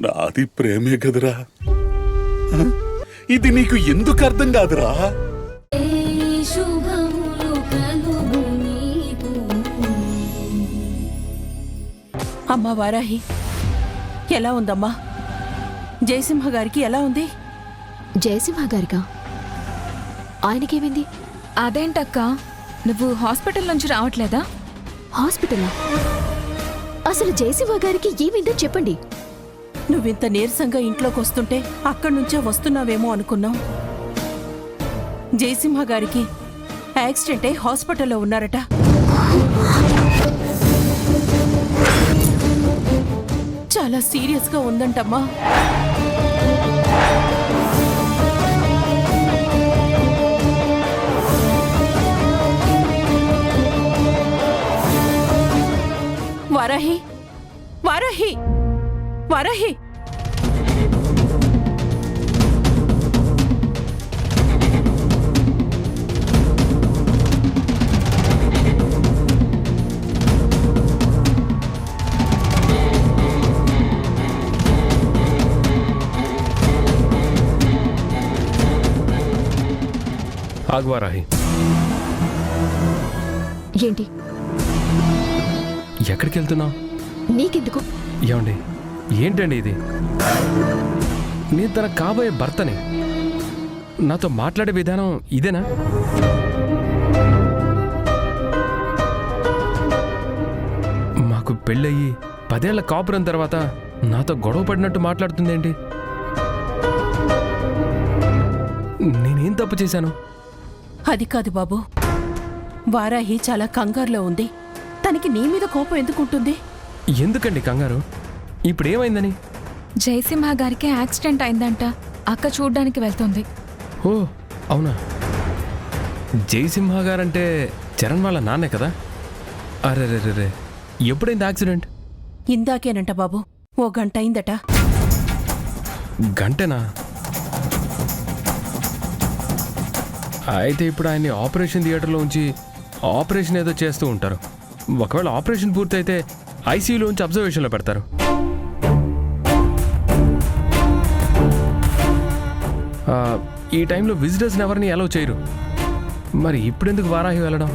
నాది ప్రేమే కదరా. ఇది నీకు ఎందుకు అర్థం కాదురా? అమ్మా వారాహి, ఎలా ఉందమ్మా? జయసింహ గారికి ఎలా ఉంది? జయసింహ గారిగా? ఆయనకేమైంది? అదేంటక్క, నువ్వు హాస్పిటల్ నుంచి రావట్లేదా? హాస్పిటలా? అసలు జయసింహ గారికి ఏమైందో చెప్పండి. నువ్వింత నీరసంగా ఇంట్లోకి వస్తుంటే అక్కడి నుంచే వస్తున్నావేమో అనుకున్నాం. జయసింహ గారికి యాక్సిడెంట్ అయి హాస్పిటల్లో ఉన్నారట. చాలా సీరియస్గా ఉందంటమ్మా. వారాహి, వారాహి, వారాహి! ఆగ్వారాహి, ఏంటి? ఎక్కడికి వెళ్తున్నావు? నీకెందుకు? ఏమండి, ఏంటండి ఇది? నేను తన కాబోయే భర్తని. నాతో మాట్లాడే విధానం ఇదేనా? మాకు పెళ్ళయి 10 ఏళ్ల కాపురం తర్వాత నాతో గొడవ పడినట్టు మాట్లాడుతుందేంటి? నేనేం తప్పు చేశాను? అది కాదు బాబు, వారాహి చాలా కంగారులో ఉంది. తనకి నీ మీద కోపం ఎందుకుంటుంది? ఎందుకండి కంగారు? ఇప్పుడేమైందని? జయసింహ గారికి యాక్సిడెంట్ అయిందంట, అక్క చూడ్డానికి వెళ్తుంది. ఓ అవునా? జయసింహ గారంటే చరణ్ వాళ్ళ నాన్నే కదా? అరే, ఎప్పుడైంది యాక్సిడెంట్? ఇందాకేనంట బాబు, 1 గంట అయిందట. గంటనా? అయితే ఇప్పుడు ఆయన్ని ఆపరేషన్ థియేటర్లో ఉంచి ఆపరేషన్ ఏదో చేస్తూ ఉంటారు. ఒకవేళ ఆపరేషన్ పూర్తయితే ఐసీయూలో ఉంచి అబ్జర్వేషన్లో పెడతారు. ఈ టైంలో విజిటర్స్ని ఎవరిని అలౌ చేయరు. మరి ఇప్పుడెందుకు వారాహి వెళ్ళడం?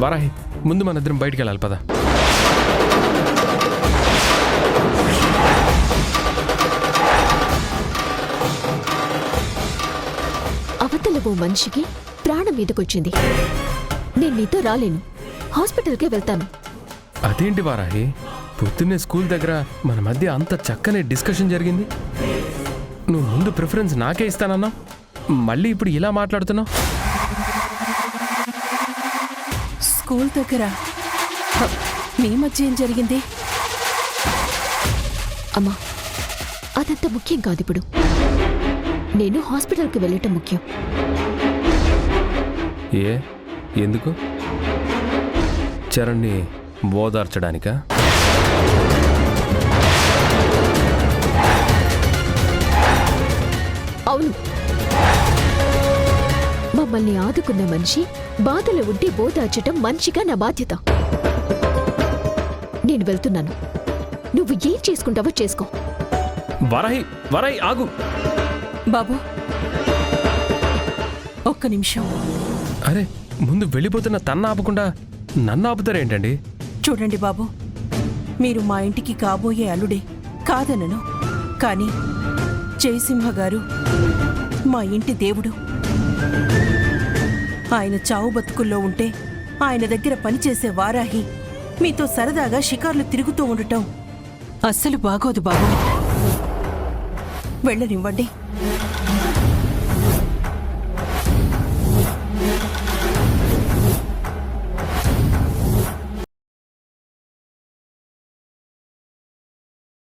వారాహి, ముందు మన ఇద్దరం బయటికి వెళ్ళాలి, పద. అవతల ఓ మనిషికి ప్రాణం మీదకొచ్చింది. నేను నీతో రాలేను, హాస్పిటల్కే వెళ్తాను. అదేంటి వారాహి, పొద్దున్నే స్కూల్ దగ్గర మన మధ్య అంత చక్కని డిస్కషన్ జరిగింది. నువ్వు ముందు ప్రిఫరెన్స్ నాకే ఇస్తానన్నా, మళ్ళీ ఇప్పుడు ఇలా మాట్లాడుతున్నావు? స్కూల్ దగ్గర మీ మధ్య ఏం జరిగింది? అమ్మా, అదంత ముఖ్యం కాదు. ఇప్పుడు నేను హాస్పిటల్కి వెళ్ళటం ముఖ్యం. ఎందుకు? చరణ్ని ఓదార్చడానికా? అవును, మమ్మల్ని ఆదుకున్న మనిషి బాధలో ఉండి ఓదార్చటం మనిషిగా నా బాధ్యత. నేను వెళ్తున్నాను, నువ్వు ఏం చేసుకుంటావో చేసుకో. వారాహి, వారాహి ఆగు. బాబు, 1 నిమిషం. అరే, ముందు వెళ్ళిపోతున్న తన్న ఆపకుండా నన్ను ఆపుతారేంటండి? చూడండి బాబు, మీరు మా ఇంటికి కాబోయే అల్లుడే, కాదనను. కానీ జయసింహ గారు మా ఇంటి దేవుడు. ఆయన చావు బతుకుల్లో ఉంటే ఆయన దగ్గర పనిచేసే వారాహి మీతో సరదాగా షికార్లు తిరుగుతూ ఉండటం అస్సలు బాగోదు బాబు. వెళ్ళనివ్వండి.